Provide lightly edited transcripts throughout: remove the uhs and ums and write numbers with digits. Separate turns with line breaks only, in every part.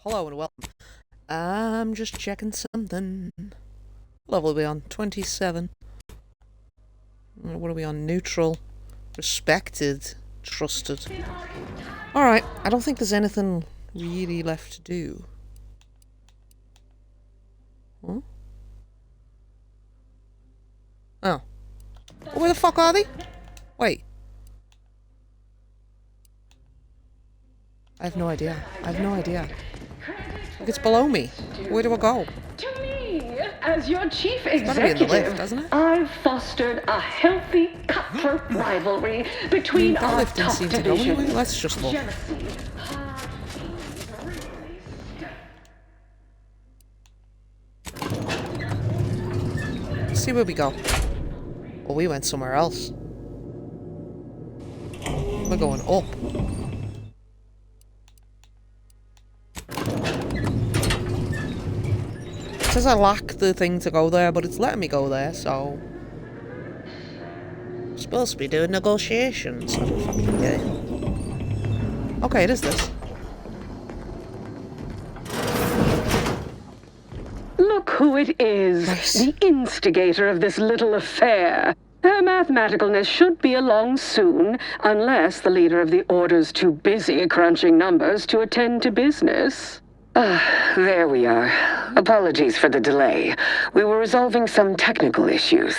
Hello and welcome. I'm just checking something. Level are we on? 27. What are we on? Neutral. Respected. Trusted. Alright, I don't think there's anything really left to do. Huh? Oh. Where the fuck are they? Wait. I have no idea. Look, it's below me. Where do I go?
To me, as your chief
It's gotta be in the
executive,
lift, doesn't it?
I've fostered a healthy cutthroat rivalry between
That
our
lift didn't
top
seem to go
divisions.
anywhere. Let's just look.
Jealousy,
Let's see where we go. Oh, we went somewhere else. We're going up. It says I lack the thing to go there, but it's letting me go there, so... I'm supposed to be doing negotiations. I don't fucking get it. Okay, it is this.
Look who it is,
Nice.
the instigator of this little affair. Her mathematicalness should be along soon, unless the leader of the Order's too busy crunching numbers to attend to business. There we are. Apologies for the delay. We were resolving some technical issues.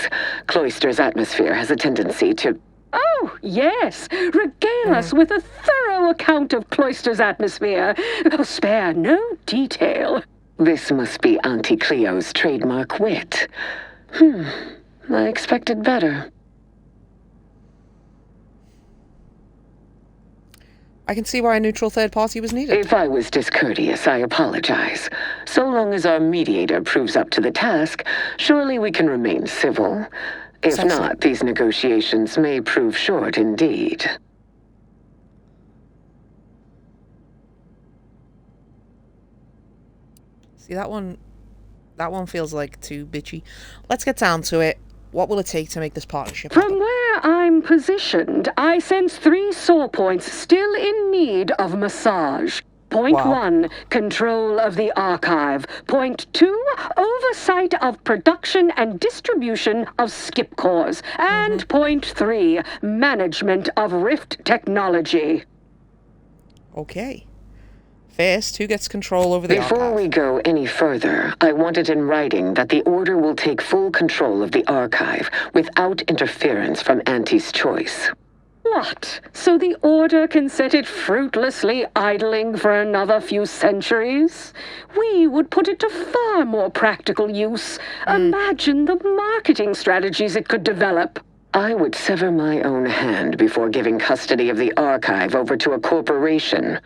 Cloister's atmosphere has a tendency to... Oh, yes. Regale us with a thorough account of Cloister's atmosphere. Oh, spare no detail. This must be Auntie Cleo's trademark wit. I expected better.
I can see why a neutral third party was needed.
If I was discourteous, I apologize. So long as our mediator proves up to the task, surely we can remain civil. If
Sexy.
not, these negotiations may prove short indeed.
See, that one feels like too bitchy. Let's get down to it. What will it take to make this partnership happen?
From where I'm positioned, I sense 3 sore points still in need of massage. Point
Wow.
1, control of the archive. Point 2, oversight of production and distribution of skip cores. And point 3, management of Rift technology.
Okay. First, who gets control over the
Before
archive?
we go any further, I want it in writing that the Order will take full control of the archive without interference from Auntie's choice. What? So the Order can set it fruitlessly idling for another few centuries? We would put it to far more practical use. Imagine the marketing strategies it could develop. I would sever my own hand before giving custody of the archive over to a corporation.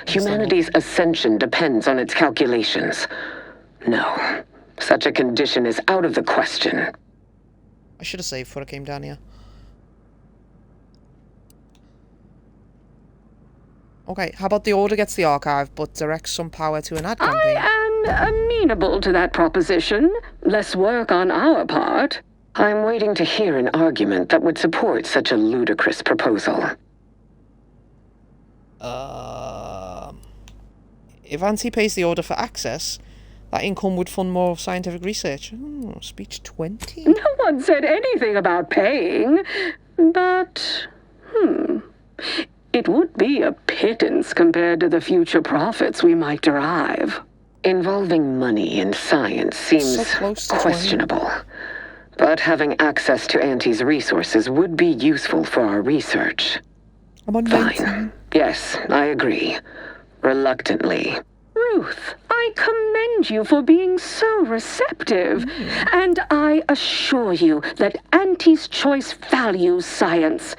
Humanity's ascension depends on its calculations. No, such a condition is out of the question.
I should have saved before I came down here. Okay, how about the Order gets the archive, but directs some power to an ad campaign?
I am amenable to that proposition. Less work on our part. I'm waiting to hear an argument that would support such a ludicrous proposal.
If Auntie pays the Order for access, that income would fund more scientific research. Speech 20?
No one said anything about paying, but, it would be a pittance compared to the future profits we might derive. Involving money in science seems
So close to 20.
questionable. But having access to Auntie's resources would be useful for our research.
I'm on 19.
Fine. Yes, I agree. Reluctantly. Ruth, I commend you for being so receptive. And I assure you that Auntie's choice values science.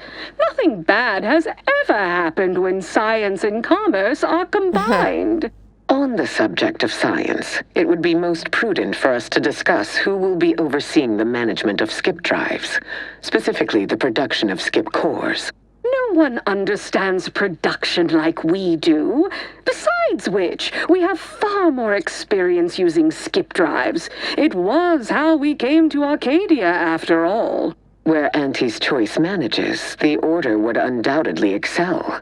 Nothing bad has ever happened when science and commerce are combined. On the subject of science, it would be most prudent for us to discuss who will be overseeing the management of skip drives, specifically the production of skip cores. No one understands production like we do. Besides which, we have far more experience using skip drives. It was how we came to Arcadia, after all. Where Auntie's choice manages, the Order would undoubtedly excel.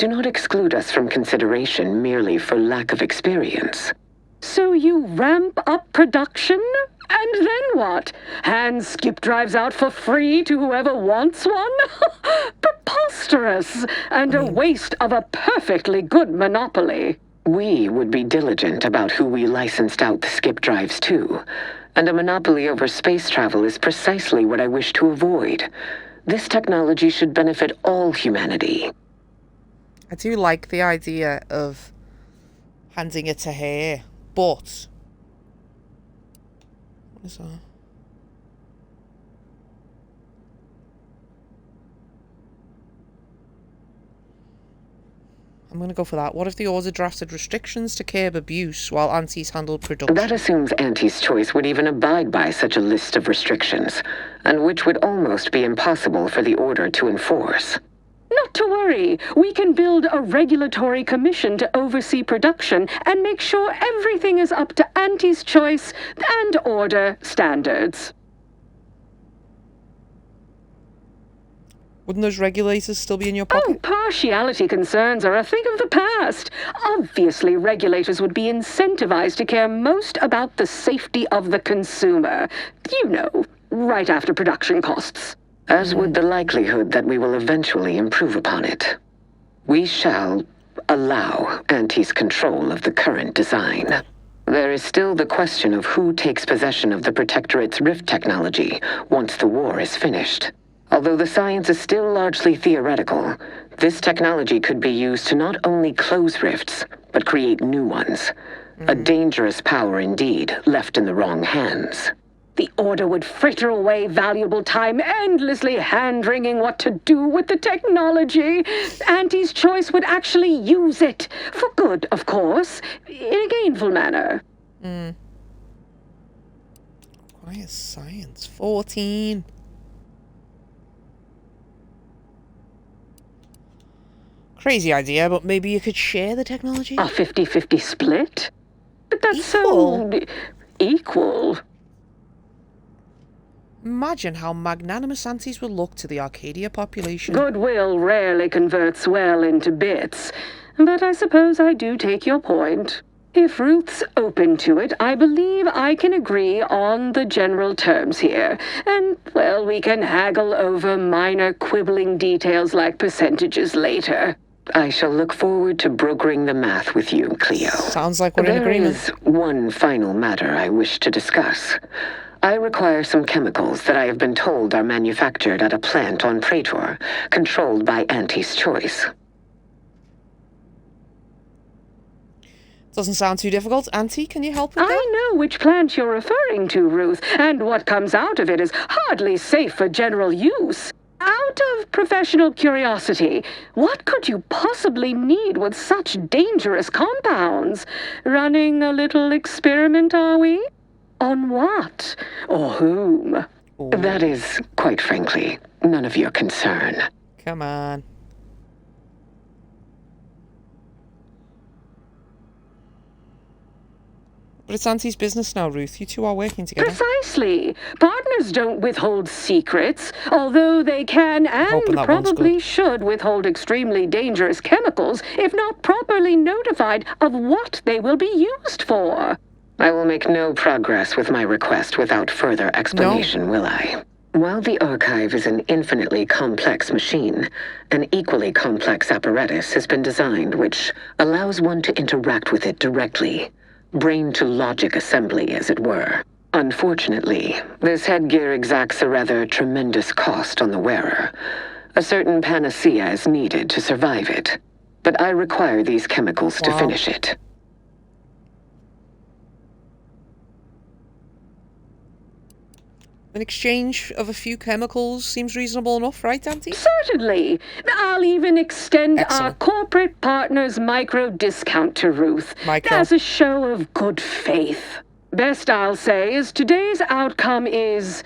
do not exclude us from consideration merely for lack of experience. So you ramp up production? And then what? Hand skip drives out for free to whoever wants one? Preposterous! And a waste of a perfectly good monopoly. We would be diligent about who we licensed out the skip drives to. And a monopoly over space travel is precisely what I wish to avoid. This technology should benefit all humanity.
I do like the idea of handing it to her, but... What is that? I'm going to go for that. What if the order drafted restrictions to curb abuse while Auntie's handled production?
That assumes Auntie's Choice would even abide by such a list of restrictions, and which would almost be impossible for the Order to enforce. Not to worry. We can build a regulatory commission to oversee production and make sure everything is up to Auntie's Choice and Order standards.
Wouldn't those regulators still be in your pocket?
Oh, partiality concerns are a thing of the past. Obviously, regulators would be incentivized to care most about the safety of the consumer. You know, right after production costs. As would the likelihood that we will eventually improve upon it. We shall allow Auntie's control of the current design. There is still the question of who takes possession of the Protectorate's rift technology once the war is finished. Although the science is still largely theoretical, this technology could be used to not only close rifts, but create new ones. A dangerous power indeed, left in the wrong hands. The Order would fritter away valuable time endlessly hand-wringing what to do with the technology. Auntie's Choice would actually use it. For good, of course. In a gainful manner.
Quiet science. 14. Crazy idea, but maybe you could share the technology?
A 50-50 split? But that's
Equal.
so... equal.
Imagine how magnanimous aunties would look to the Arcadia population.
Goodwill rarely converts well into bits. But I suppose I do take your point. If Ruth's open to it, I believe I can agree on the general terms here. And, well, we can haggle over minor quibbling details like percentages later. I shall look forward to brokering the math with you, Cleo.
Sounds like we're in
There
agreement.
is one final matter I wish to discuss. I require some chemicals that I have been told are manufactured at a plant on Praetor, controlled by Auntie's Choice.
Doesn't sound too difficult. Auntie, can you help with that?
I know which plant you're referring to, Ruth, and what comes out of it is hardly safe for general use. Out of professional curiosity, what could you possibly need with such dangerous compounds? Running a little experiment, are we? On what? Or whom?
Ooh.
That is, quite frankly, none of your concern.
Come on. But it's Auntie's business now, Ruth. You two are working together.
Precisely. Partners don't withhold secrets, although they can
hoping
and
that one's
probably
good.
should withhold extremely dangerous chemicals if not properly notified of what they will be used for. I will make no progress with my request without further explanation, will I? While the archive is an infinitely complex machine, an equally complex apparatus has been designed which allows one to interact with it directly. Brain-to-logic assembly, as it were. Unfortunately, this headgear exacts a rather tremendous cost on the wearer. A certain panacea is needed to survive it. But I require these chemicals to
Wow.
finish it.
In exchange of a few chemicals seems reasonable enough, right, Auntie?
Certainly. I'll even extend our
Excellent.
corporate partner's micro discount to Ruth
Micro.
as a show of good faith. Best I'll say is today's outcome is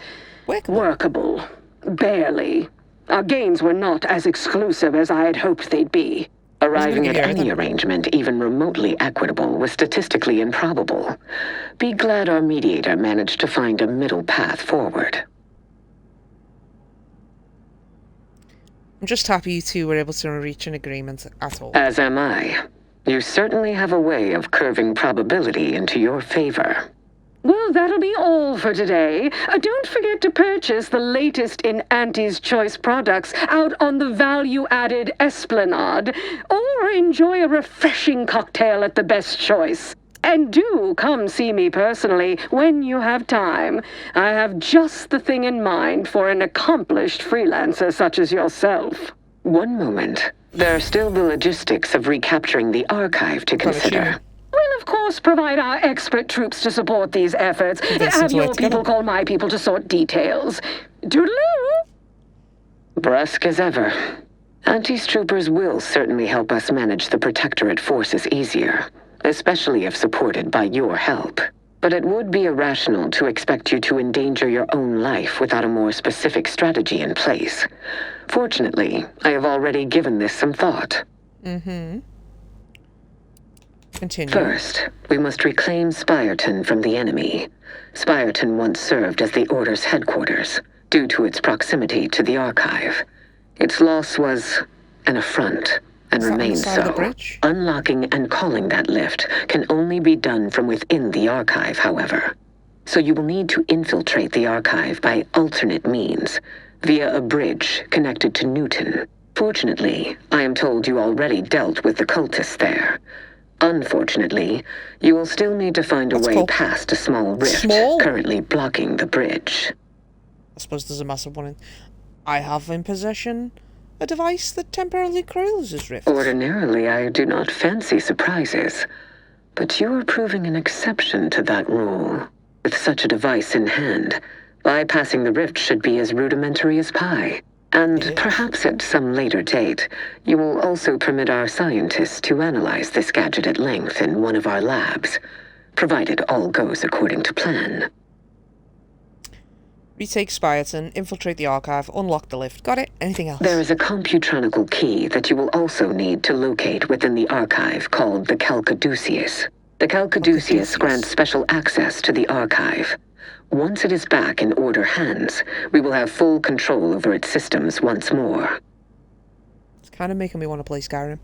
workable. Barely. Our gains were not as exclusive as I had hoped they'd be. Arriving
give
at
you
any
everything.
arrangement even remotely equitable was statistically improbable. Be glad our mediator managed to find a middle path forward.
I'm just happy you two were able to reach an agreement at all.
As am I. You certainly have a way of curving probability into your favor. Well, that'll be all for today. Don't forget to purchase the latest in Auntie's Choice products out on the value-added Esplanade, or enjoy a refreshing cocktail at the Best Choice. And do come see me personally when you have time. I have just the thing in mind for an accomplished freelancer such as yourself. One moment. There are still the logistics of recapturing the archive to consider. We'll, of course, provide our expert troops to support these efforts. Have your people call my people to sort details. Toodaloo! Brusque as ever. Auntie's troopers will certainly help us manage the Protectorate forces easier, especially if supported by your help. But it would be irrational to expect you to endanger your own life without a more specific strategy in place. Fortunately, I have already given this some thought.
Continue.
First, we must reclaim Spyreton from the enemy. Spyreton once served as the Order's headquarters, due to its proximity to the Archive. Its loss was an affront, and remains so. Unlocking and calling that lift can only be done from within the Archive, however. So you will need to infiltrate the Archive by alternate means, via a bridge connected to Newton. Fortunately, I am told you already dealt with the cultists there. Unfortunately, you will still need to find a way past a small rift currently blocking the bridge.
I suppose there's a massive one in... I have in possession a device that temporarily closes rifts.
Ordinarily, I do not fancy surprises, but you are proving an exception to that rule. With such a device in hand, bypassing the rift should be as rudimentary as pie. And perhaps at some later date, you will also permit our scientists to analyze this gadget at length in one of our labs, provided all goes according to plan.
Retake Spyreton, infiltrate the Archive, unlock the lift. Got it? Anything else?
There is a computronical key that you will also need to locate within the Archive called the Calcaduceus. The Calcaduceus grants special access to the Archive. Once it is back in Order hands, we will have full control over its systems once more.
It's kind of making me want to play Skyrim.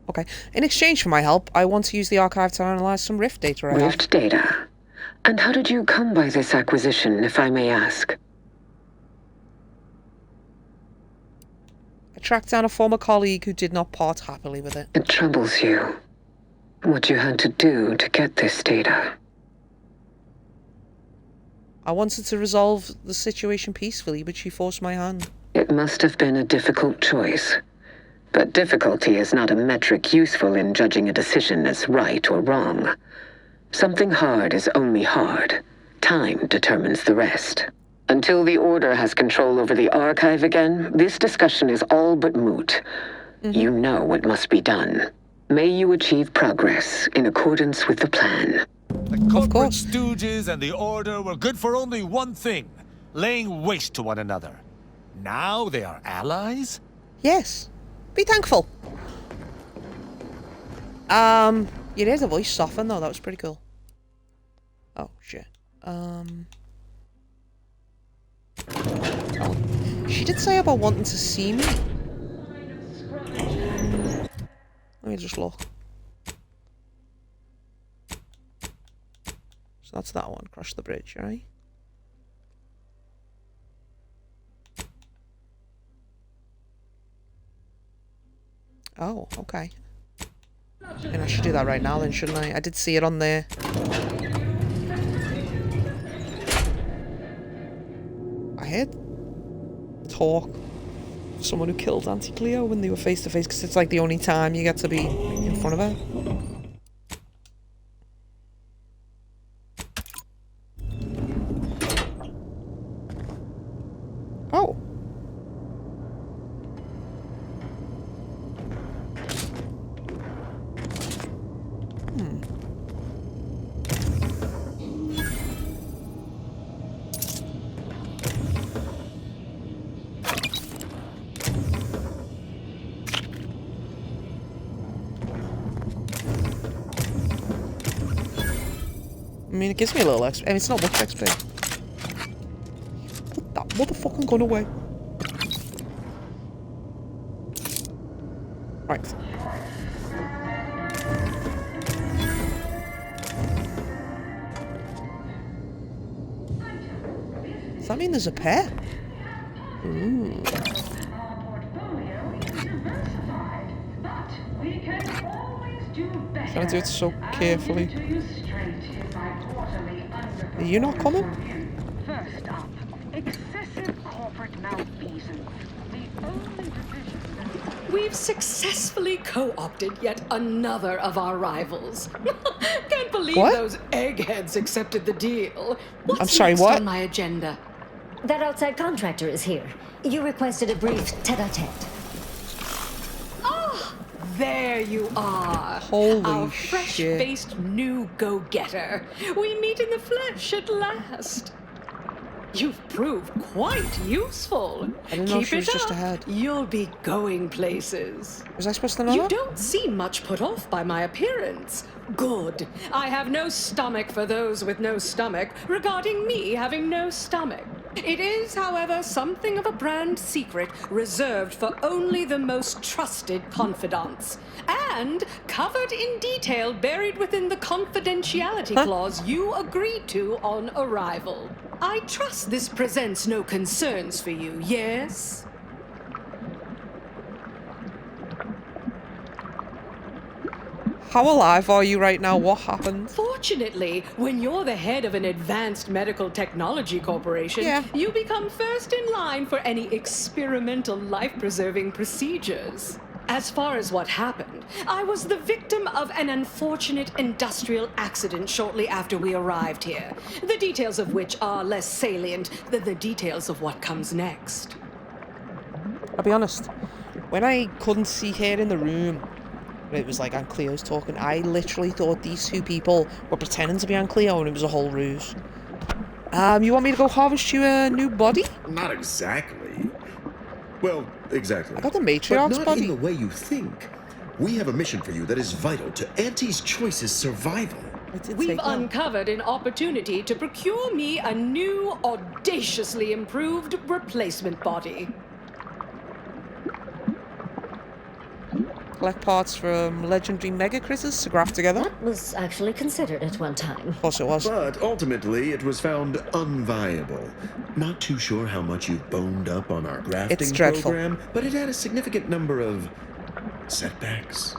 Okay. In exchange for my help, I want to use the Archive to analyze some Rift data.
Rift data? And how did you come by this acquisition, if I may ask?
I tracked down a former colleague who did not part happily with it.
It troubles you. What you had to do to get this data.
I wanted to resolve the situation peacefully, but she forced my hand.
It must have been a difficult choice. But difficulty is not a metric useful in judging a decision as right or wrong. Something hard is only hard. Time determines the rest. Until the Order has control over the Archive again, this discussion is all but moot. You know what must be done. May you achieve progress in accordance with the plan.
The corporate stooges and the Order were good for only one thing, laying waste to one another. Now they are allies?
Yes. Be thankful. You heard the voice soften though, that was pretty cool. Oh, shit. Oh. She did say about wanting to see me. Let me just look. So that's that one. Cross the bridge, right? Oh, okay. And I should do that right now then, shouldn't I? I did see it on there. I heard talk of someone who killed Auntie Cleo when they were face to face, because it's like the only time you get to be in front of her. Oh. I mean, it gives me a little XP. I mean, it's not much XP. What motherfucking gun away. Right. Does that mean there's a pair? Ooh. Trying to do it so carefully. Are you not coming?
First up, excessive corporate malfeasance. The only division.
We've successfully co-opted yet another of our rivals. Can't believe
What?
those eggheads accepted the deal. What's
I'm sorry,
next
what?
on my agenda?
That outside contractor is here. You requested a brief tete-a-tete.
Ah, there you are.
Holy
our
shit.
fresh-faced new go-getter. We meet in the flesh at last. You've proved quite useful.
I didn't know
Keep
she was
it
just
up.
ahead.
You'll be going places.
Was I supposed to know
You
that?
don't seem much put off by my appearance. Good. I have no stomach for those with no stomach regarding me having no stomach. It is, however, something of a brand secret reserved for only the most trusted confidants. And covered in detail buried within the confidentiality clause you agreed to on arrival. I trust this presents no concerns for you, yes?
How alive are you right now? What happened?
Fortunately, when you're the head of an advanced medical technology corporation,
Yeah.
you become first in line for any experimental life-preserving procedures. As far as what happened, I was the victim of an unfortunate industrial accident shortly after we arrived here, the details of which are less salient than the details of what comes next.
I'll be honest. When I couldn't see her in the room, it was like Aunt Cleo's talking, I literally thought these two people were pretending to be Aunt Cleo and it was a whole ruse. You want me to go harvest you a new body?
Not exactly. Well, exactly.
I got the
But
matriarch's
not
body.
in the way you think. We have a mission for you that is vital to Auntie's Choice's survival.
I did
We've
take that.
uncovered an opportunity to procure me a new, audaciously improved replacement body.
Collect parts from legendary mega critters to graft together.
That was actually considered at one time.
Of course it was.
But ultimately, it was found unviable. Not too sure how much you've boned up on our grafting
dreadful.
program, but it had a significant number of setbacks.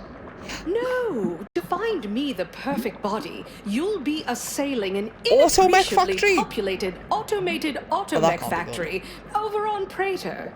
No! To find me the perfect body, you'll be assailing an
Automech
inappreciably
factory?
populated automated
that
automech
can't be good.
factory over on Praetor.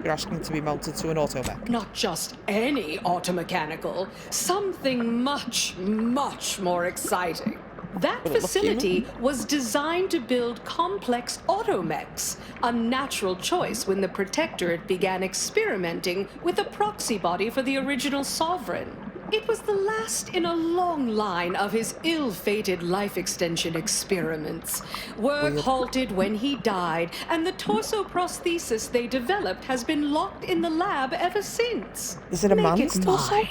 You're asking to be mounted to an automech.
Not just any automechanical, something much, much more exciting. That
Will it look
facility was designed to build complex automechs, a natural choice when the Protectorate began experimenting with a proxy body for the original Sovereign. It was the last in a long line of his ill-fated life extension experiments. Work halted when he died, and the torso prosthesis they developed has been locked in the lab ever since.
Is it a
Make
man's
it
torso?
mine.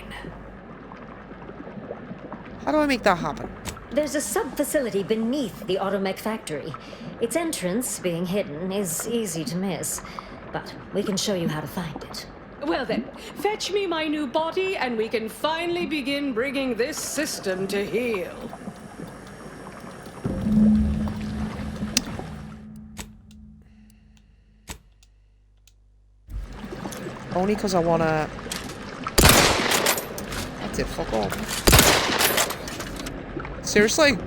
How do I make that happen?
There's a sub-facility beneath the automech factory. Its entrance, being hidden, is easy to miss. But we can show you how to find it.
Well then, fetch me my new body and we can finally begin bringing this system to heel.
Only because I wanna... That's it, fuck off. Seriously?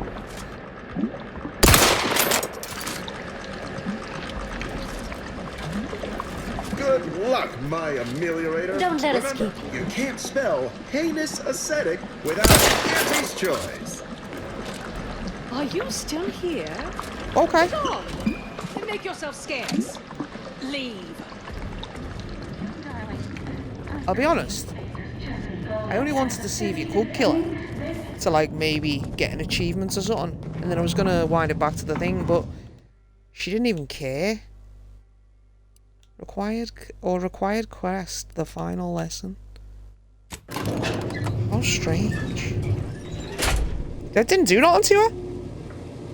Good luck, my ameliorator.
Don't let us
Remember,
keep
you can't spell heinous ascetic without Auntie's Choice.
Are you still here?
Okay.
Come on! Make yourself scarce. Leave.
I'll be honest. I only wanted to see if you could kill her. To, like, maybe get an achievement or something. And then I was gonna wind it back to the thing, but... She didn't even care. Required quest, the final lesson. How strange. That didn't do nothing to her?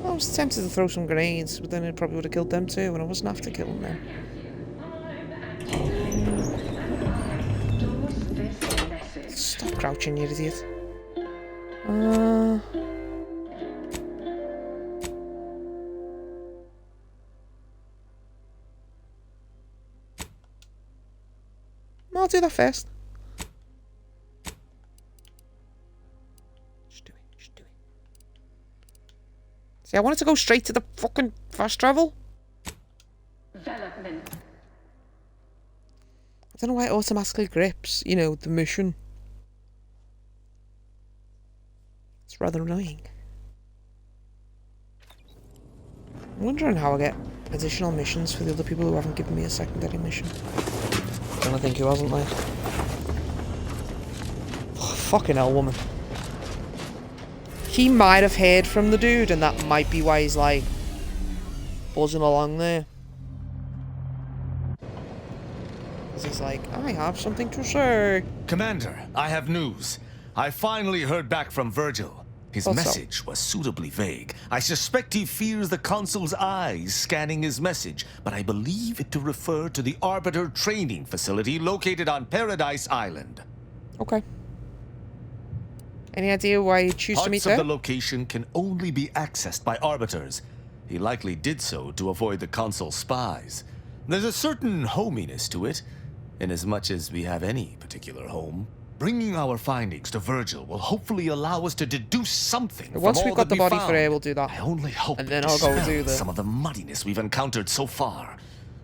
I was tempted to throw some grenades, but then it probably would have killed them too, and I wasn't after killing them. Stop crouching, you idiot. I'll do that first. Just do it. See, I wanted to go straight to the fucking fast travel.
Development.
I don't know why it automatically grips, you know, the mission. It's rather annoying. I'm wondering how I get additional missions for the other people who haven't given me a secondary mission. And I think who hasn't, like. Oh, fucking hell, woman. He might have heard from the dude, and that might be why he's like buzzing along there. Because he's like, I have something to say.
Commander, I have news. I finally heard back from Virgil. His
What's up?
message was suitably vague. I suspect he fears the consul's eyes scanning his message, but I believe it to refer to the Arbiter training facility located on Paradise Island.
Okay. Any idea why you choose to meet
Parts of
there?
the location can only be accessed by Arbiters. He likely did so to avoid the consul's spies. There's a certain hominess to it, inasmuch as we have any particular home. Bringing our findings to Virgil will hopefully allow us to deduce something from
Once
all
we've got
that
the
we
body
found.
for air, we'll do that.
I only hope
And then
it
I'll go
dispels
do the-
some of the muddiness we've encountered so far.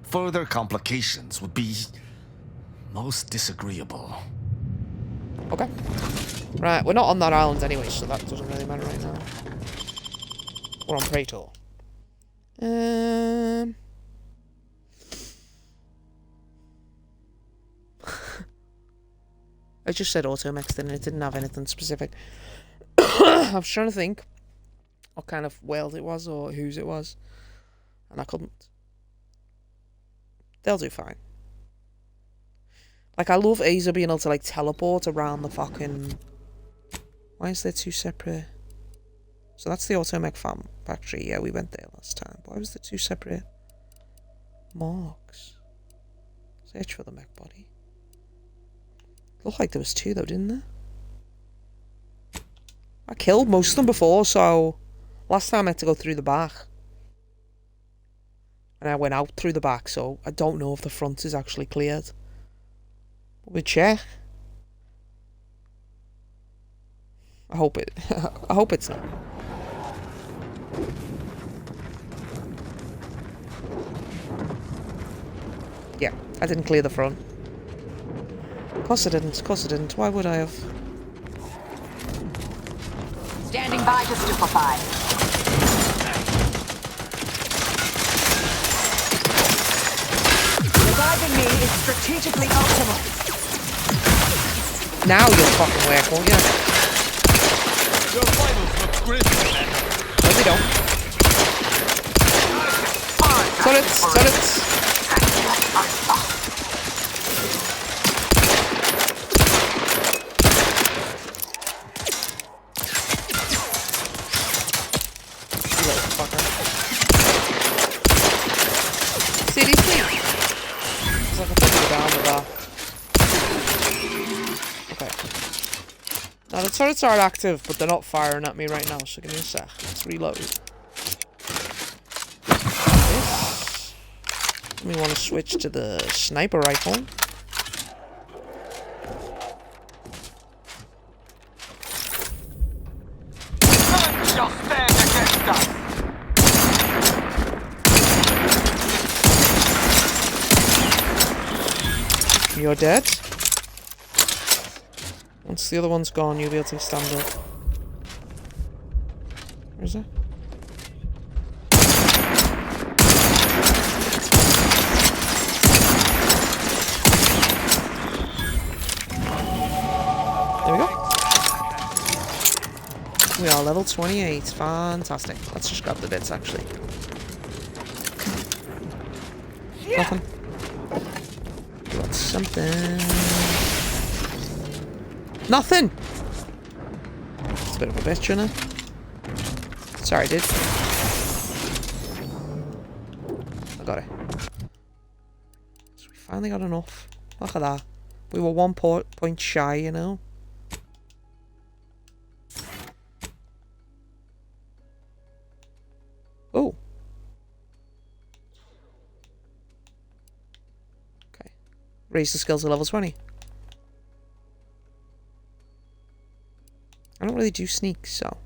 Further complications would be most disagreeable.
Okay. Right, we're not on that island anyway, so that doesn't really matter right now. We're on Praetor. I just said Automechs, and it didn't have anything specific. I was trying to think what kind of world it was or whose it was, and I couldn't. They'll do fine. Like, I love Aza being able to, like, teleport around the fucking... Why is there two separate... So that's the Automech factory. Yeah, we went there last time. Why was there two separate marks? Search for the mech body. Looked like there was two, though, didn't there? I killed most of them before, so... Last time I had to go through the back. And I went out through the back, so I don't know if the front is actually cleared. We'll check. I hope it. I hope it's not. Yeah, I didn't clear the front. Of course I didn't. Of course I didn't. Why would I have?
Standing by to stupefy. Reviving me is strategically optimal.
Now you'll fucking work, won't you?
Your vitals look grim, Commander.
No, they don't. Turrets! Turrets! You little fucker. Seriously? It's like a fucking down with that. Okay. Now the turrets are active, but they're not firing at me right now, so give me a sec. Let's reload. This. We want to switch to the sniper rifle.
Shall stand against us.
You're dead. Once the other one's gone, you'll be able to stand up. Where is it? There we go. We are level 28. Fantastic. Let's just grab the bits, actually. Nothing. Got something. Nothing! It's a bit of a bitch, isn't it? Sorry, dude. I got it. So we finally got enough. Look at that. We were 1 point shy, you know. Oh. Okay. Raise the skills to level 20. I don't really do sneak, so.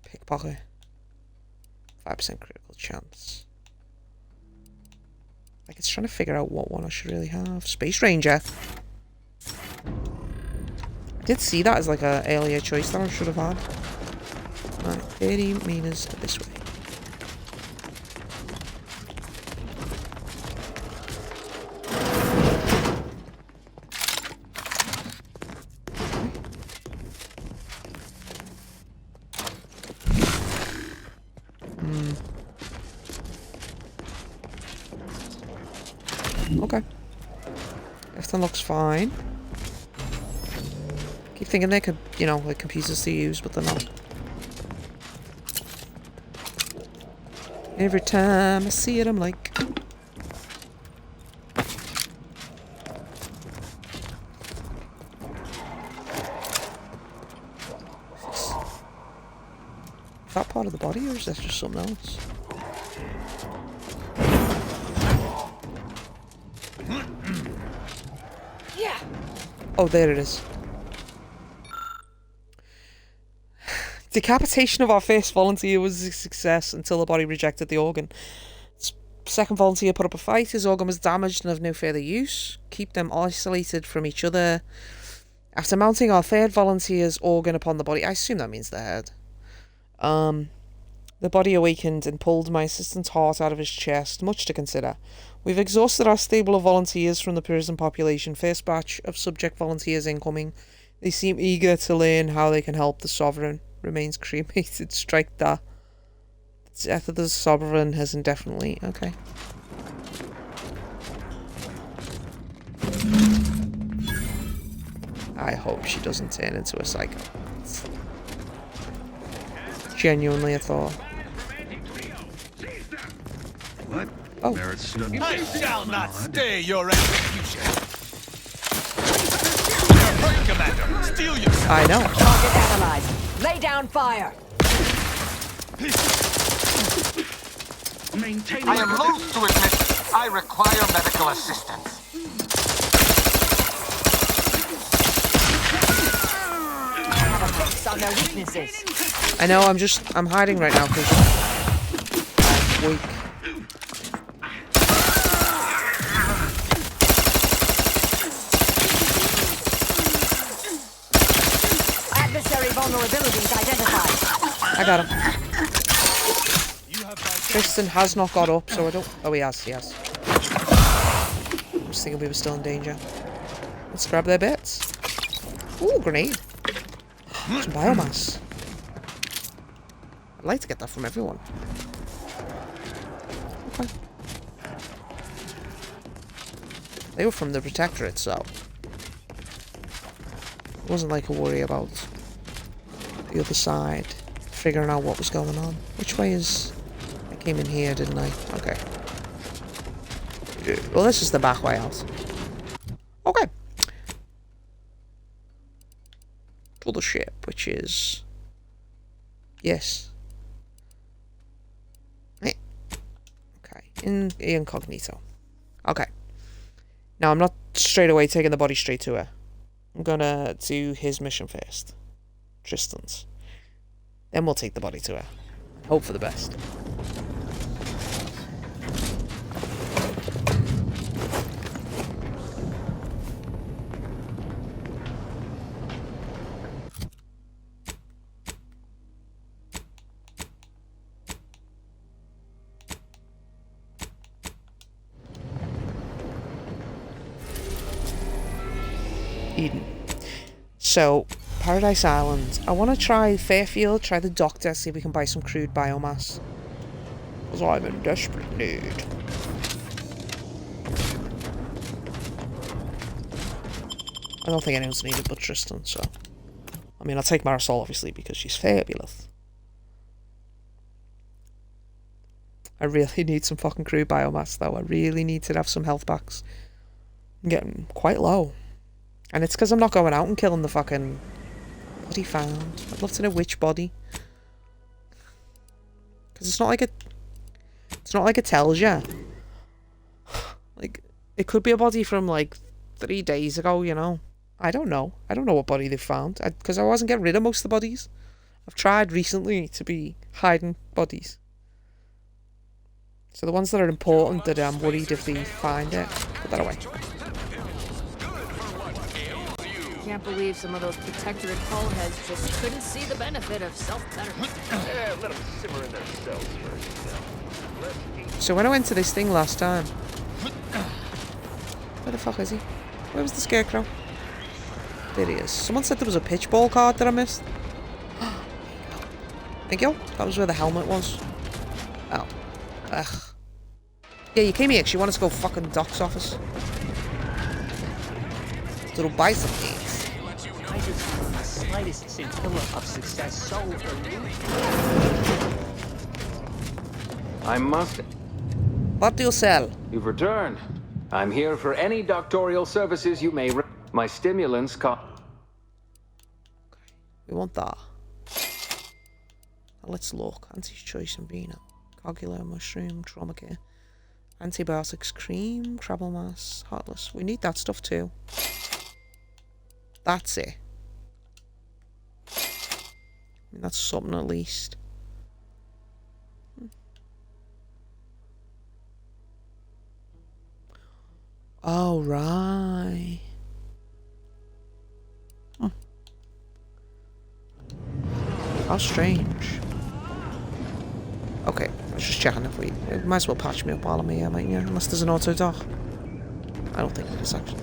Pickpocket. 5% critical chance. Like, it's trying to figure out what one I should really have. Space Ranger. I did see that as like a earlier choice that I should have had. Right, 30 meters this way. Okay. Everything looks fine. Keep thinking they could, you know, like computers to use, but they're not. Every time I see it, I'm like... Is that part of the body, or is that just something else?
Yeah.
Oh, there it is. Decapitation of our first volunteer was a success until the body rejected the organ. Second volunteer put up a fight. His organ was damaged and of no further use. Keep them isolated from each other. After mounting our third volunteer's organ upon the body, I assume that means the head. The body awakened and pulled my assistant's heart out of his chest. Much to consider. We've exhausted our stable of volunteers from the prison population. First batch of subject volunteers incoming. They seem eager to learn how they can help the Sovereign. Remains cremated. Strike that. The death of the Sovereign has indefinitely... Okay. I hope she doesn't turn into a psycho. It's genuinely a thought.
What?
Oh.
I shall not stay your execution. Commander, steal your...
I know.
Target analyzed. Lay down fire.
Maintaining
I am loath to admit I require medical assistance. I have a fix on their weaknesses.
I know, I'm hiding right now because I'm weak.
Adversary vulnerabilities identified.
I got him. Tristan has not got up, so I don't... Oh, he has. I was thinking we were still in danger. Let's grab their bits. Ooh, grenade. Some biomass. I'd like to get that from everyone. Okay. They were from the Protectorate, so... It wasn't like a worry about the other side figuring out what was going on. Which way is... I came in here, didn't I? Okay. Well, this is the back way out. Okay. To the ship, which is... Yes. Okay. Incognito. Okay. Now, I'm not straight away taking the body straight to her. I'm gonna do his mission first. Tristan's. Then we'll take the body to her. Hope for the best. Eden. So, Paradise Island. I want to try Fairfield, try the doctor, see if we can buy some crude biomass. Because I'm in desperate need. I don't think anyone's needed but Tristan, so... I mean, I'll take Marisol, obviously, because she's fabulous. I really need some fucking crew biomass, though. I really need to have some health packs. I'm getting quite low. And it's because I'm not going out and killing the fucking body found. I'd love to know which body. Because it's not like it tells you. Like, it could be a body from, like, 3 days ago, you know. I don't know. I don't know what body they found. Because I wasn't getting rid of most of the bodies. I've tried recently to be hiding bodies. So the ones that are important that I'm worried if they find it, put that away.
Can't believe some of those protectorate hull heads just couldn't see the benefit of self-betterment.
Let them simmer in their cells first.
So when I went to this thing last time... Where the fuck is he? Where was the scarecrow? There he is. Someone said there was a pitchball card that I missed. Thank you. That was where the helmet was. Oh. Ugh. Yeah, you came here because you wanted to go fucking Doc's office. Little buy some things.
I just found the slightest scintilla of success so elusive.
I must...
What do you sell?
You've returned. I'm here for any doctorial services you may... My stimulants
We want that. Now let's look. Anti-choice and vino. Cogular, mushroom, trauma care. Antibiotics, cream, crabble mass, heartless. We need that stuff too. That's it. I mean, that's something at least. Oh, right. How strange. Okay, I was just checking if we might as well patch me up while I'm here, mate, yeah, unless there's an auto dock. I don't think there is, actually.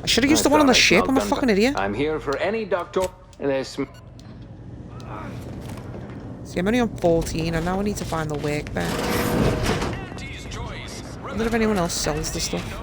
I should have used the one on the ship, I'm a fucking idiot.
I'm here for any doctor...
See, I'm only on 14, and now I need to find the workbench. I wonder if anyone else sells the stuff.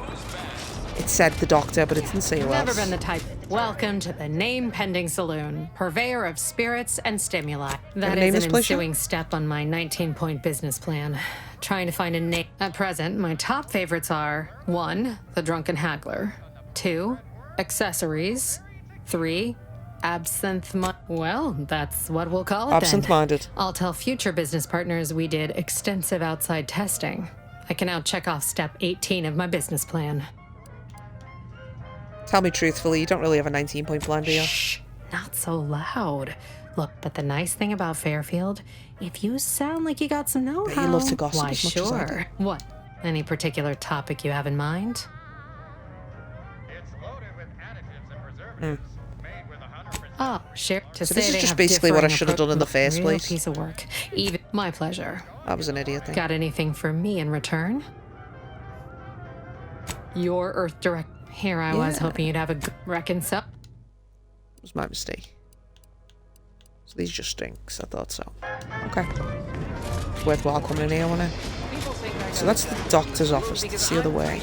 It said the doctor, but it didn't say who
Never
else.
been the type. Welcome to the Name Pending Saloon, purveyor of spirits and stimuli. That
name
is
this
an
place yet?
ensuing step on my 19-point business plan. Trying to find a name. At present, my top favorites are 1. The Drunken Haggler, 2. Accessories, 3. Absinthe. Well, that's what we'll call it then.
Absent-minded.
I'll tell future business partners we did extensive outside testing. I can now check off step 18 of my business plan.
Tell me truthfully, you don't really have a 19-point plan, do you?
Shh, not so loud. Look, but the nice thing about Fairfield, if you sound like you got some know-how,
Bet you love to gossip
why
as much as I do.
sure. What? Any particular topic you have in mind?
It's loaded with additives and preservatives made with 100%.
Oh, sure. To
So
say
this is
they
just
have
basically what I
differing
should have done in the first
real
place.
Piece of work. Even my pleasure.
That was an idiot thing.
Got anything for me in return? Your Earth Direct. Here I was
Yeah.
hoping you'd have a good reconcile.
It was my mistake. So these just stinks, I thought so. Okay. It's worthwhile coming in here, wasn't it? So that's the doctor's office, that's the other way.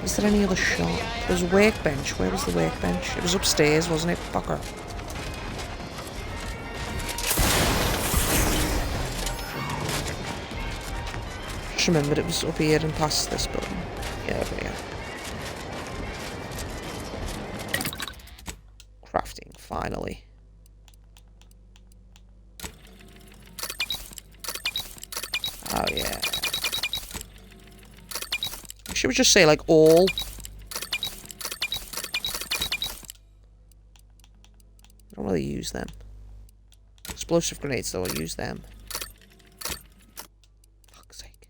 Is there any other shop? There's a workbench. Where was the workbench? It was upstairs, wasn't it, fucker? Just remembered it was up here and past this building. Yeah, over here. Crafting, finally. Oh yeah. Should we just say like all? I don't really use them. Explosive grenades though, I'll use them. Fuck's sake.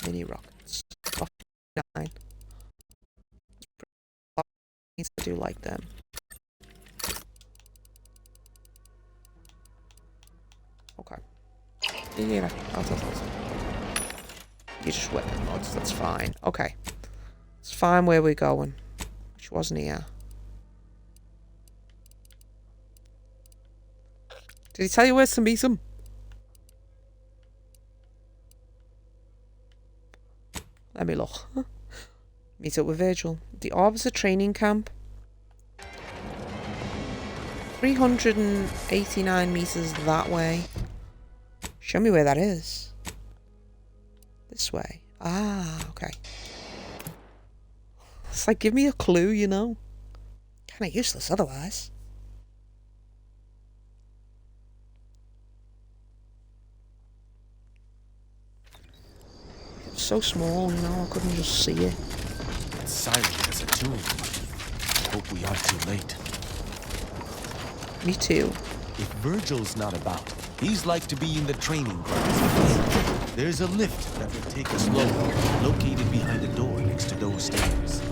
Mini rockets. 9. I do like them. Okay. Yeah, I'll. You just weapon mods, that's fine. Okay. It's fine where we're going. Which wasn't here. Did he tell you where to meet him? Let me look. Meet up with Virgil. The Arbiter training camp. 389 meters that way. Show me where that is. This way. Ah, okay. It's like, give me a clue, you know? Kind of useless otherwise. It's so small, you know, I couldn't just see it.
It's silent as a tomb. Hope we aren't too late.
Me too.
If Virgil's not about, he's like to be in the training class. There's a lift that will take us lower, located behind the door next to those stairs.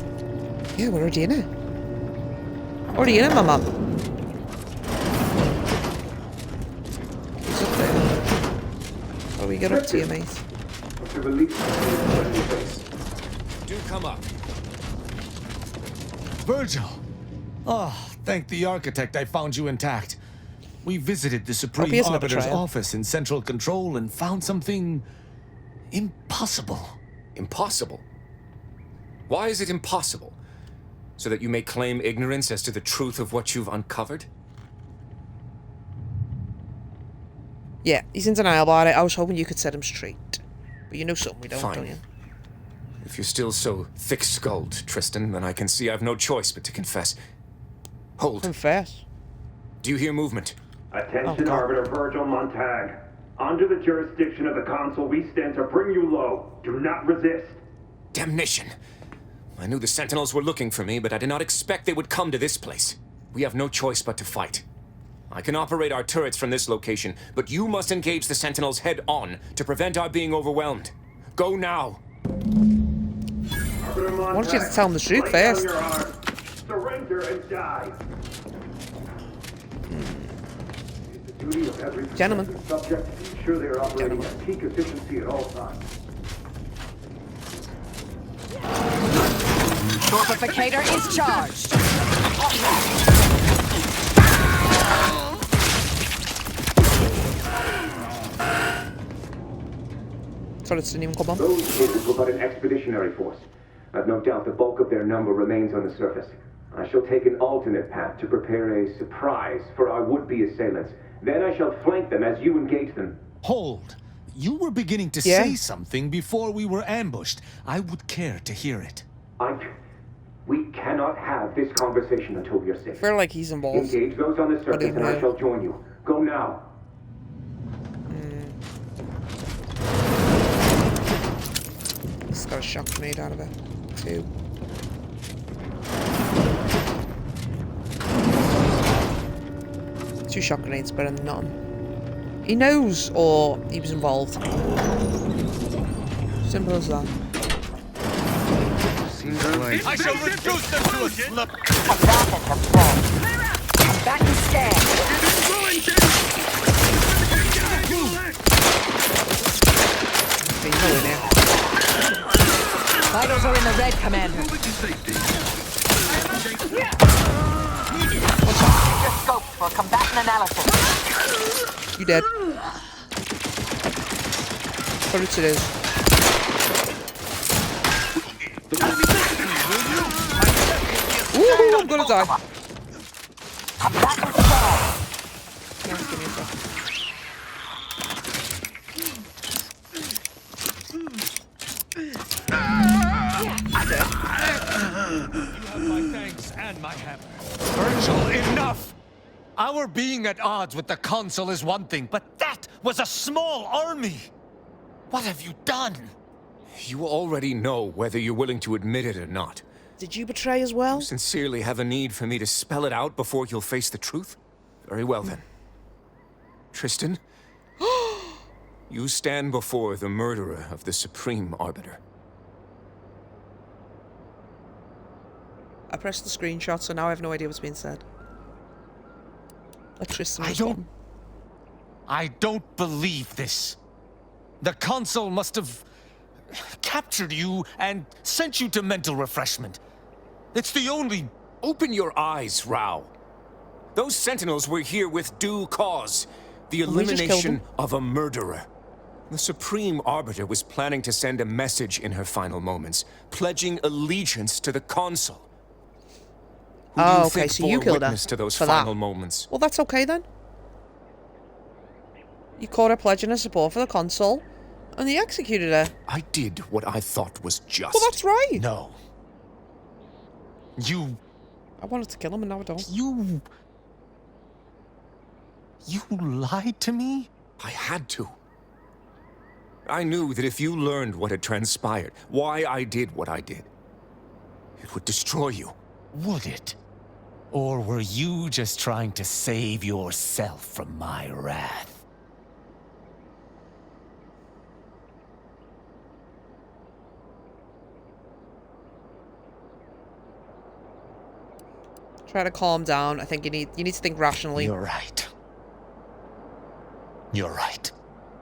Yeah, we're already in it. Already in it, my mum. He's up there. What do we get up to you, mate?
Do come up. Virgil! Oh, thank the architect I found you intact. We visited the Supreme
he isn't a
Arbiter's
betrayer.
office in Central Control and found something impossible.
Impossible? Why is it impossible? So that you may claim ignorance as to the truth of what you've uncovered?
Yeah, he's in denial about it. I was hoping you could set him straight. But you know something we don't,
Fine.
don't you?
If you're still so thick-skulled, Tristan, then I can see I've no choice but to confess. Hold.
Confess?
Do you hear movement?
Attention, Arbiter Virgil Montag. Under the jurisdiction of the Consul, we stand to bring you low. Do not resist.
Damnation! I knew the Sentinels were looking for me, but I did not expect they would come to this place. We have no choice but to fight. I can operate our turrets from this location, but you must engage the Sentinels head-on to prevent our being overwhelmed. Go now!
Arbiter Montag,
Why don't you just tell him the truth
lay down
first?
your arms. Surrender and die. It's the duty of every
Gentlemen.
subject to ensure they are operating at peak efficiency at all times.
Torpificator is charged.
Turrets didn't even come on.
Those cases were but an expeditionary force. I've no doubt the bulk of their number remains on the surface. I shall take an alternate path to prepare a surprise for our would-be assailants. Then I shall flank them as you engage them.
Hold! You were beginning to
Yeah.
say something before we were ambushed. I would care to hear it.
We cannot have this conversation until we are safe.
I feel like he's involved.
Engage those on the surface
didn't
and I
know.
shall join you. Go now.
It's got a shock grenade out of it, too. Two shock grenades better than none. He knows, or he was involved. Simple as that.
I shall reduce them to a slip.
Back and stand.
Okay, you know in there.
Vitals are in the red, Commander. Your scope for combatant analysis.
You dead. Turrets it is. Ooh, I'm gonna die. Yes, give me a second.
My thanks and my hammer. Virgil, enough! Our being at odds with the Consul is one thing, but that was a small army! What have you done?
You already know whether you're willing to admit it or not.
Did you betray as well?
You sincerely have a need for me to spell it out before you'll face the truth? Very well then. Tristan, you stand before the murderer of the Supreme Arbiter.
I pressed the screenshot, so now I have no idea what's being said. Let Tristan respond.
I don't believe this. The Consul must have captured you and sent you to mental refreshment. It's the only...
Open your eyes, Rao. Those Sentinels were here with due cause. The
We just killed
elimination
them.
of a murderer. The Supreme Arbiter was planning to send a message in her final moments, pledging allegiance to the Consul. Who do you think
so you
bore
killed her
witness to those
for
final
that.
moments?
Well, that's okay then. You caught her pledging her support for the consul, and they executed her.
I did what I thought was just.
Well, that's right.
No. You...
I wanted to kill him, and now I don't.
You lied to me?
I had to. I knew that if you learned what had transpired, why I did what I did, it would destroy you.
Would it? Or were you just trying to save yourself from my wrath?
Try to calm down. I think you need to think rationally.
You're right. You're right.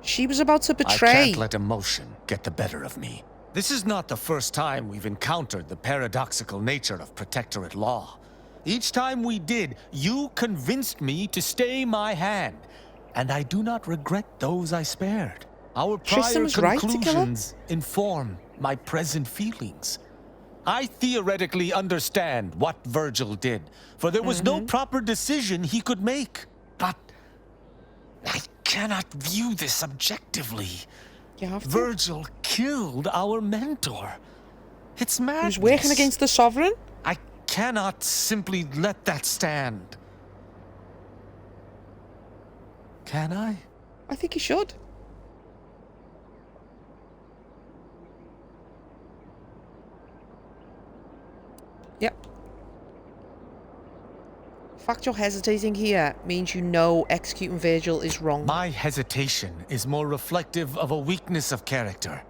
She was about to betray.
I can't let emotion get the better of me. This is not the first time we've encountered the paradoxical nature of Protectorate law. Each time we did, you convinced me to stay my hand, and I do not regret those I spared. Our prior conclusions inform my present feelings. I theoretically understand what Virgil did, for there was no proper decision he could make. But I cannot view this objectively.
You have to.
Virgil killed our mentor. It's madness.
He was working against the Sovereign?
I cannot simply let that stand. Can I?
I think you should. Yep. The fact you're hesitating here means you know executing Virgil is wrong.
My hesitation is more reflective of a weakness of character.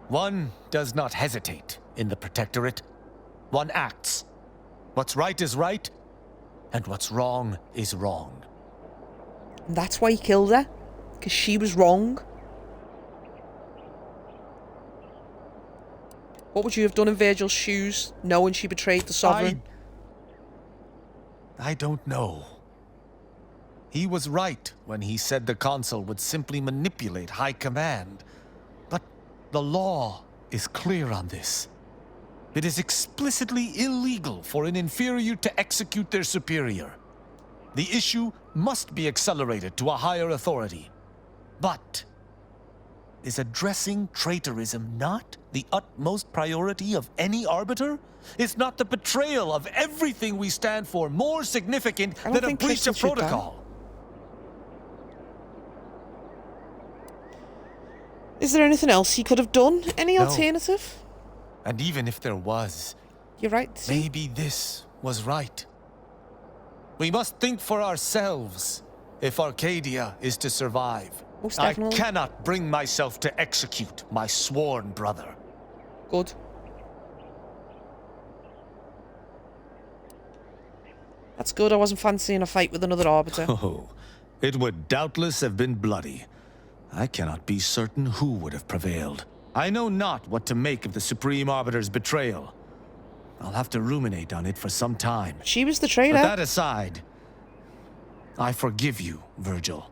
One does not hesitate in the Protectorate. One acts. What's right is right, and what's wrong is wrong.
And that's why he killed her, because she was wrong. What would you have done in Virgil's shoes, knowing she betrayed the Sovereign?
I don't know. He was right when he said the consul would simply manipulate high command. But the law is clear on this. It is explicitly illegal for an inferior to execute their superior. The issue must be accelerated to a higher authority. But is addressing traitorism not the utmost priority of any arbiter? Is not the betrayal of everything we stand for more significant than a breach of protocol?
Is there anything else he could have done? Any alternative?
And even if there was,
you're right.
Maybe this was right. We must think for ourselves if Arcadia is to survive.
Most
I
definitely.
cannot bring myself to execute my sworn brother.
Good. That's good. I wasn't fancying a fight with another arbiter.
Oh, it would doubtless have been bloody. I cannot be certain who would have prevailed. I know not what to make of the Supreme Arbiter's betrayal. I'll have to ruminate on it for some time.
She was the traitor.
But that aside, I forgive you, Virgil.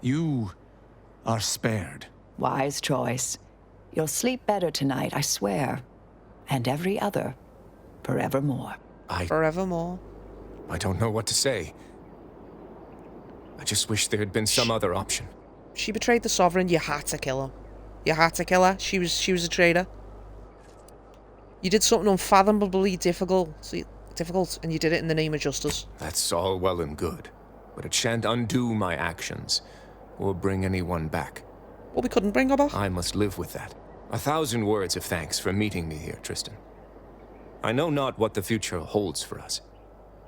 You are spared.
Wise choice. You'll sleep better tonight, I swear. And every other, forevermore.
Forevermore.
I don't know what to say. I just wish there had been some other option.
She betrayed the Sovereign. You had to kill her. You had to kill her. She was a traitor. You did something unfathomably difficult, and you did it in the name of justice.
That's all well and good, but it shan't undo my actions, or bring anyone back.
Well, we couldn't bring her back.
I must live with that. 1,000 words of thanks for meeting me here, Tristan. I know not what the future holds for us,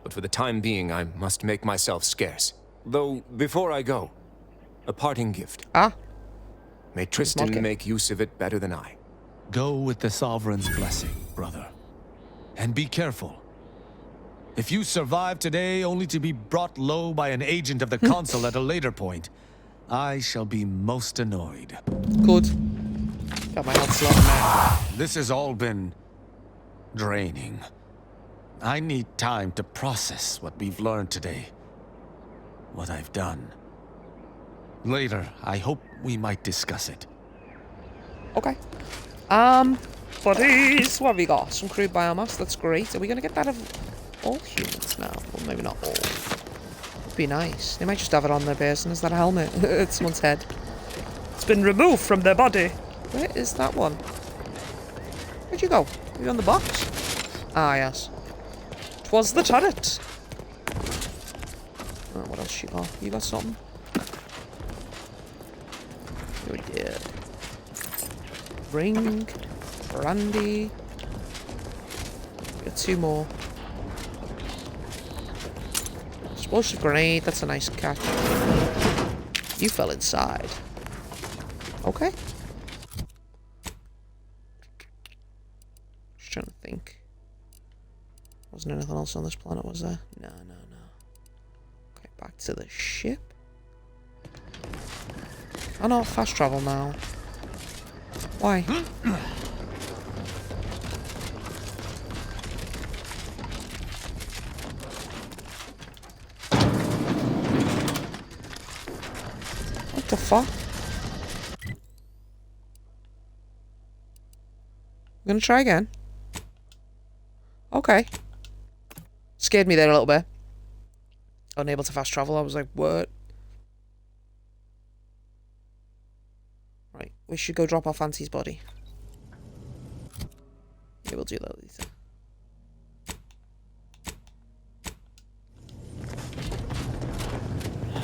but for the time being I must make myself scarce. Though, before I go, a parting gift.
Ah.
May Tristan make use of it better than I.
Go with the Sovereign's blessing, brother. And be careful. If you survive today only to be brought low by an agent of the consul at a later point, I shall be most annoyed.
Good. Got my health slow.
This has all been draining. I need time to process what we've learned today. What I've done. Later, I hope we might discuss it.
Okay. Buddies, what have we got? Some crude biomass, that's great. Are we going to get that of all humans now? Well, maybe not all. be nice. They might just have it on their person. Is that a helmet? It's someone's head. It's been removed from their body. Where is that one? Where'd you go? Are you on the box? Ah, yes. 'Twas the turret. Oh, what else you got? You got something? You're dead. Ring. Brandy. Got 2 more. Explosive grenade. That's a nice catch. You fell inside. Okay. Just trying to think. Wasn't anything else on this planet, was there? No. Okay, back to the ship. Oh no, fast travel now. Why? What the fuck? I'm gonna try again. Okay. Scared me there a little bit. Unable to fast travel. I was like, what? Right. We should go drop off Auntie's body. Yeah, we'll do that later.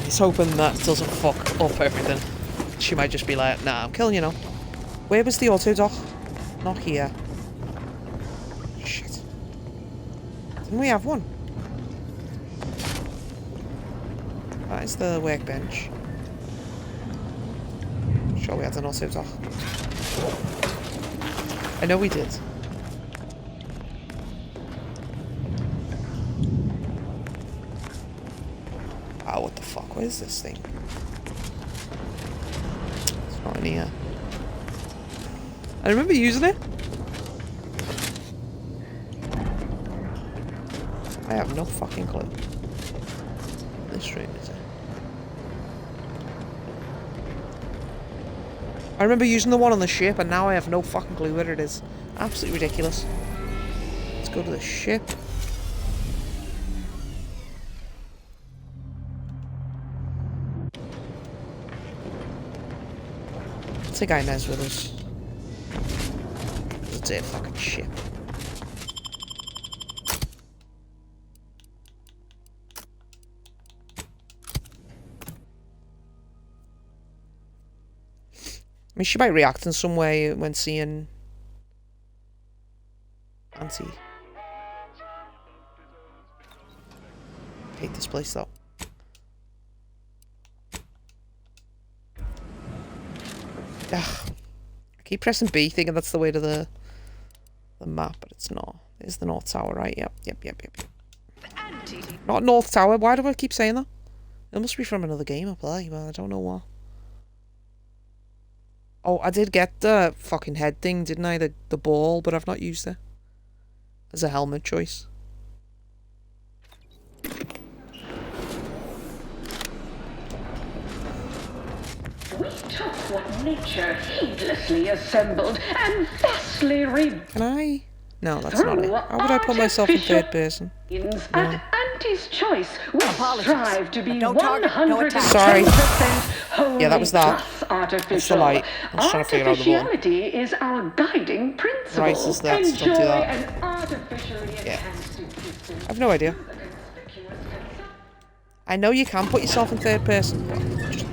He's hoping that doesn't fuck up everything. She might just be like, nah, I'm killing you now. Where was the auto dock? Not here. Shit. Didn't we have one? That is the workbench. Sure we had an auto dock. I know we did. Oh, what the fuck? What is this thing? It's not in here. I remember using it. I have no fucking clue. This room is it? I remember using the one on the ship, and now I have no fucking clue where it is. Absolutely ridiculous. Let's go to the ship. Let's take Inez with us. It's a fucking ship. I mean, she might react in some way when seeing Auntie. Hate this place though. Ugh. I keep pressing B thinking that's the way to the map, but it's not. There's the North Tower, right? Yep. Not North Tower. Why do I keep saying that? It must be from another game I play, but I don't know what. Oh, I did get the fucking head thing, didn't I? The ball, but I've not used it as a helmet choice.
We took what nature heedlessly assembled and vastly
Can I? No, that's not it. How would I put myself in third person?
At Auntie's choice, we strive to be 100%
Sorry. Yeah, that was that. It's the light. I was trying to figure out the ball.
Artificiality is our guiding principle.
Right, is that? Don't do that. Yeah. I have no idea. I know you can put yourself in third person, but just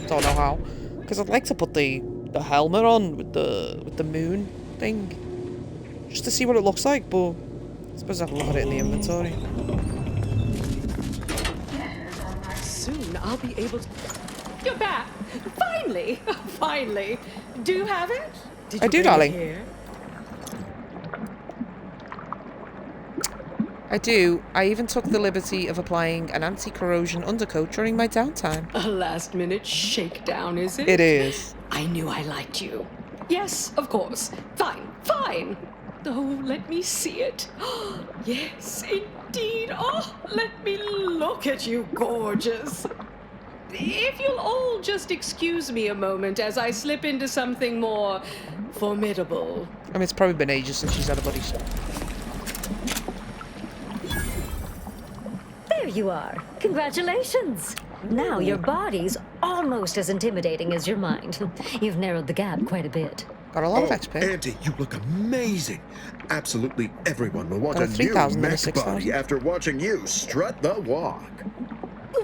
don't know how. Because I'd like to put the helmet on with the moon thing. Just to see what it looks like, but I suppose I can look at it in the inventory.
Soon I'll be able to... You're back! Finally! Finally! Do you have it?
I do, darling. I do. I even took the liberty of applying an anti-corrosion undercoat during my downtime.
A last-minute shakedown, is it?
It is.
I knew I liked you. Yes, of course. Fine. Oh, let me see it. Yes, indeed. Oh, let me look at you, gorgeous. If you'll all just excuse me a moment as I slip into something more formidable.
I mean, it's probably been ages since she's had a buddy, so...
There you are. Congratulations! Now your body's almost as intimidating as your mind. You've narrowed the gap quite a bit.
Got a lot of XP.
Auntie, you look amazing. Absolutely everyone will want
Got a
a new
3,000 and a
mech
6,000.
body after watching you strut the walk.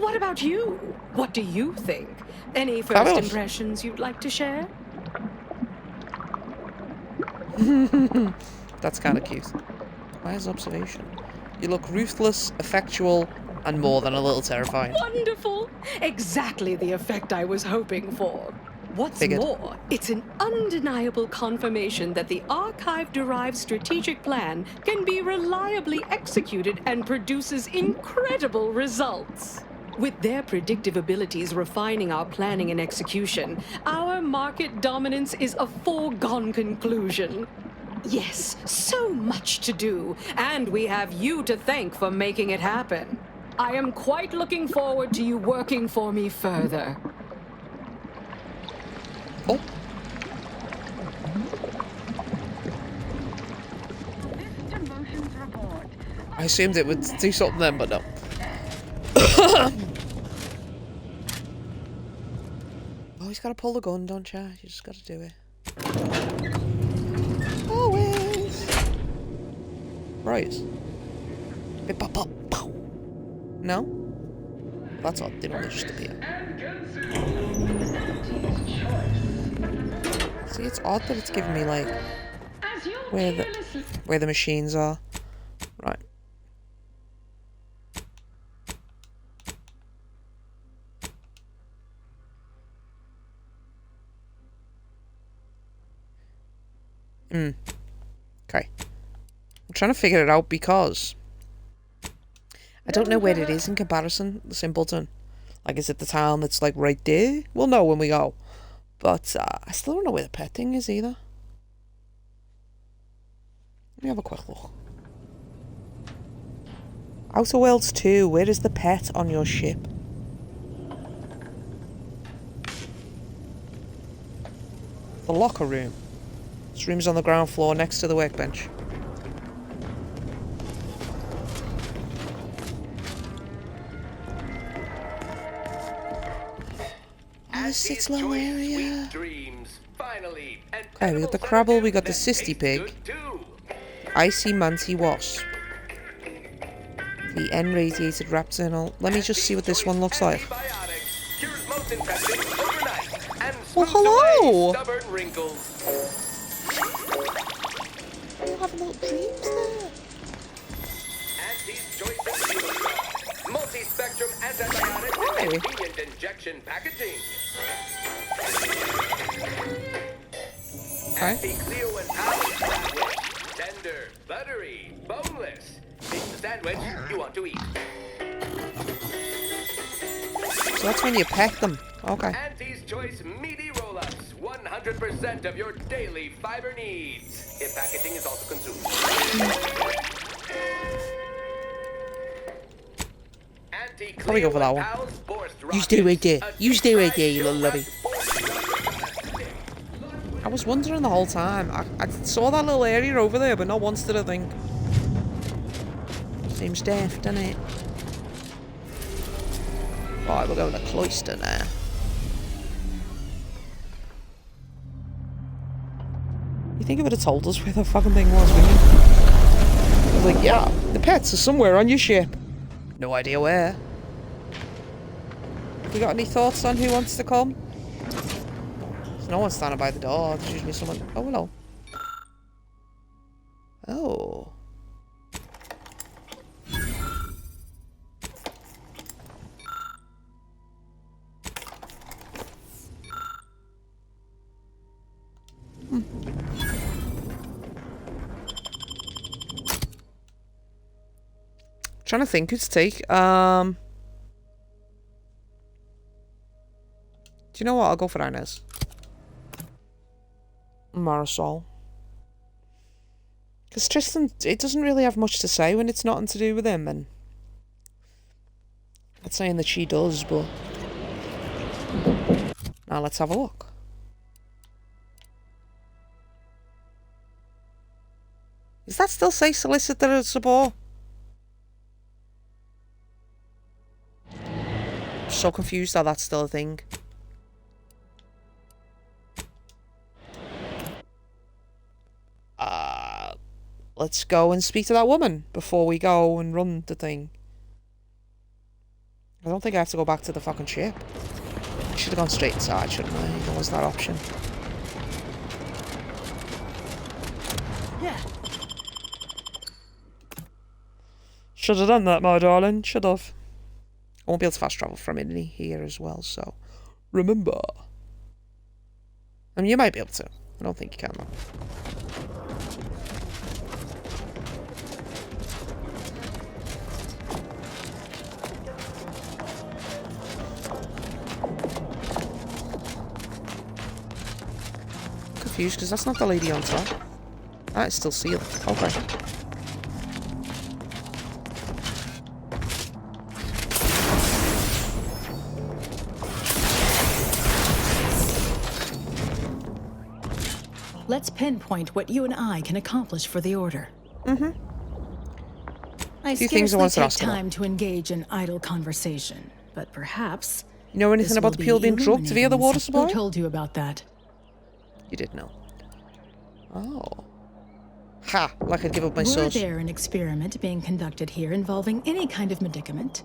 What about you? What do you think? Any first
Fabulous.
impressions you'd like to share?
That's kind of cute. Where's observation? You look ruthless, effectual, and more than a little terrifying.
Wonderful! Exactly the effect I was hoping for. What's
Figured.
more, it's an undeniable confirmation that the Archive-derived strategic plan can be reliably executed and produces incredible results. With their predictive abilities refining our planning and execution, our market dominance is a foregone conclusion. Yes, so much to do, and we have you to thank for making it happen. I am quite looking forward to you working for me further.
Oh. I assumed it would do something then, but no. Always gotta pull the gun, don't you? You just gotta do it. Always. Right. Bip, bop, bop, pow. No? That's odd. They don't just appear. See, it's odd that it's giving me like where the machines are. Right. Okay. I'm trying to figure it out because I don't know where it is in comparison, the Simpleton. Like, is it the town that's like right there? We'll know when we go. But I still don't know where the pet thing is either. Let me have a quick look. Outer Worlds 2, where is the pet on your ship? The locker room. This room's on the ground floor next to the workbench. This it's Lalaria. Okay, we got the Crabble, we got the Sisty Pig. Icy Manty Wasp. The N-radiated Rapternal. Let me just see what this one looks like. Well, hello! You have little dreams there.
Multi-spectrum antibiotic and convenient injection packaging. Anti-Cleo and Powder sandwich. Tender, buttery, boneless. It's the sandwich you want to eat.
So that's when you pack them. Okay.
Auntie's Choice meaty roll-ups. 100% of your daily fiber needs. If packaging is also consumed.
Probably go for that one. You stay right there. You stay right there, you little lubby. I was wondering the whole time. I saw that little area over there, but not once did I think. Seems daft, doesn't it? Right, we're going to Cloister now. You think it would have told us where the fucking thing was, wouldn't you? I was like, yeah, the pets are somewhere on your ship. No idea where. Have you got any thoughts on who wants to come? There's no one standing by the door. There's usually someone. Oh, hello. Oh. Trying to think who to take. Do you know what? I'll go for Inez. Marisol. Because Tristan, it doesn't really have much to say when it's nothing to do with him, and I'm not saying that she does, but now let's have a look. Does that still say solicitor support? so confused how that's still a thing. Let's go and speak to that woman before we go and run the thing. I don't think I have to go back to the fucking ship. I should have gone straight inside, shouldn't I? There was that option.
Yeah.
Should have done that, my darling. Should have. I won't be able to fast travel from Italy here as well, so remember. I mean, you might be able to. I don't think you can, though. Confused because that's not the lady on top. That is still sealed. Okay.
Let's pinpoint what you and I can accomplish for the Order.
Mm-hmm.
I
Few things I
scarcely
wanted to
take
ask about.
time to engage in idle conversation, but perhaps...
You know anything
this
about
will
the people
be
being drugged via the water
illuminating.
supply?
Who told you about that?
You did know. Oh. Ha! Like I'd give up my
Were
source.
there an experiment being conducted here involving any kind of medicament?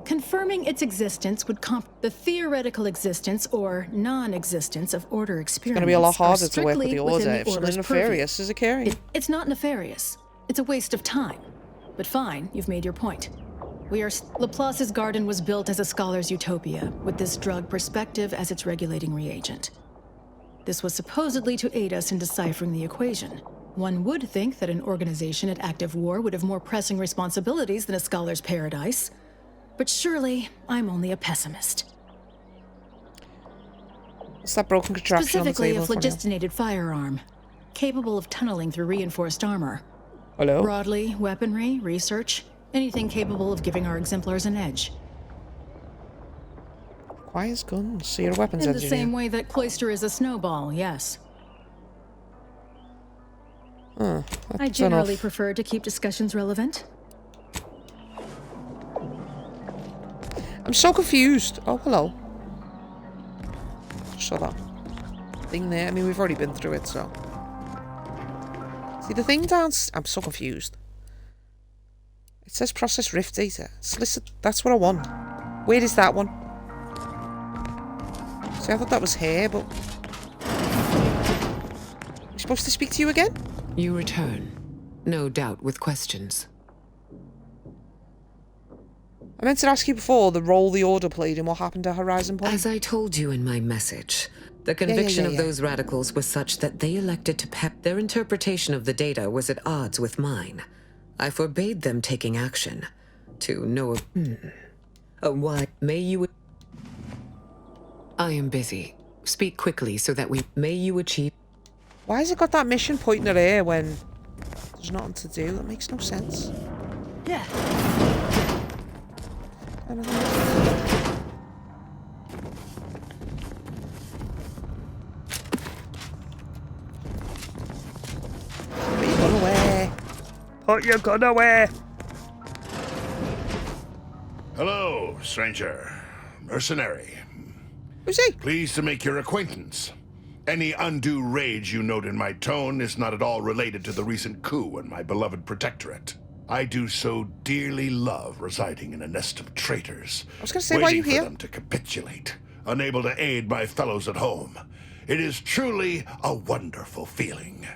Confirming its existence would the theoretical existence or non-existence of Order experiments.
It's going to be a lot harder
are
to work with the
strictly
Order
within
if
the
something
Order's
nefarious is occurring.
It's not nefarious. It's a waste of time. But fine, you've made your point. Laplace's garden was built as a scholar's utopia, with this drug perspective as its regulating reagent. This was supposedly to aid us in deciphering the equation. One would think that an organization at active war would have more pressing responsibilities than a scholar's paradise. But surely, I'm only a pessimist.
What's that broken contraption on the
Specifically,
table?
a phlogistonated firearm, capable of tunneling through reinforced armor.
Hello?
Broadly, weaponry, research, anything capable of giving our exemplars an edge.
Requires guns. So you're a weapons
In the
engineer.
same way that Cloister is a snowball, yes.
Oh,
I generally prefer to keep discussions relevant.
I'm so confused. Oh, hello. Saw that thing there. I mean, we've already been through it, so. See, the thing down... I'm so confused. It says process rift data. Solicit... That's what I want. Where is that one? See, I thought that was here, but... I'm supposed to speak to you again?
You return. No doubt with questions.
I meant to ask you before the role the Order played in what happened at Horizon Point.
As I told you in my message, the conviction
yeah.
of those radicals was such that they elected to their interpretation of the data was at odds with mine. I forbade them taking action. To no... why may you... I am busy. Speak quickly so that may you achieve...
Why has it got that mission pointing at air when there's nothing to do? That makes no sense.
Yeah.
I don't know. Put your gun away. Put your gun away.
Hello, stranger. Mercenary.
Who's he?
Pleased to make your acquaintance. Any undue rage you note in my tone is not at all related to the recent coup in my beloved protectorate. I do so dearly love residing in a nest of traitors.
I was going to say, why are you
waiting
here?
for them to capitulate, unable to aid my fellows at home. It is truly a wonderful feeling.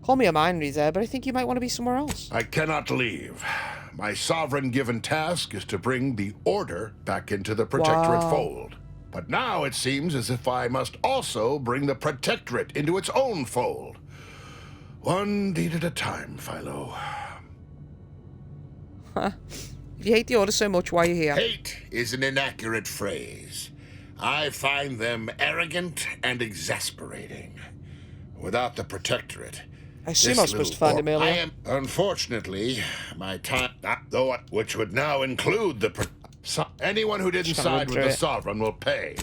Call me a mind reader, but I think you might want to be somewhere else.
I cannot leave. My sovereign-given task is to bring the Order back into the Protectorate
Wow.
fold. But now it seems as if I must also bring the Protectorate into its own fold. One deed at a time, Philo.
Huh. If you hate the Order so much, why are you here?
Hate is an inaccurate phrase. I find them arrogant and exasperating. Without the Protectorate,
I assume
this
I was supposed to
little
find him
I
earlier.
am, unfortunately, my time, though, which would now include the. Anyone who didn't
Just gonna
side
run
with
through
the
it.
sovereign will pay.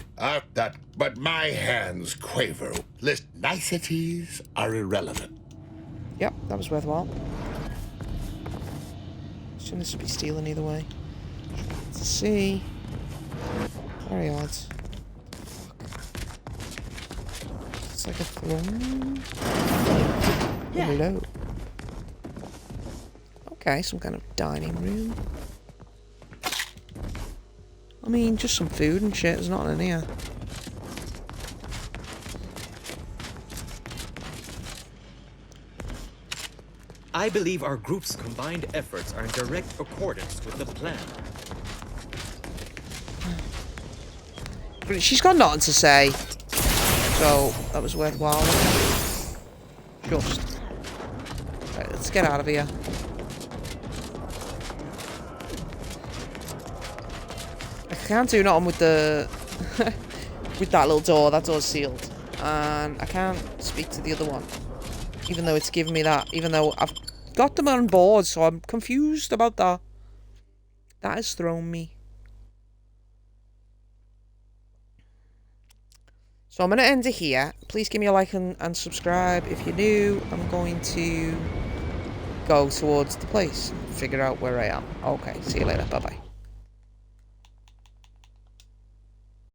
But my hands quaver. List niceties are irrelevant.
Yep, that was worthwhile. Shouldn't be stealing either way. Let's see. Very odd. It's like a throne. Hello. Okay, some kind of dining room. I mean, just some food and shit. There's nothing in here.
I believe our group's combined efforts are in direct accordance with the plan.
She's got nothing to say, so that was worthwhile. Just. Right, let's get out of here. I can't do nothing with the with that little door. That door's sealed, and I can't speak to the other one, even though it's giving me that. Even though I've got them on board, so I'm confused about that. That has thrown me. So I'm going to end it here. Please give me a like and subscribe if you're new. I'm going to go towards the place and figure out where I am. Okay, see you later. Bye-bye.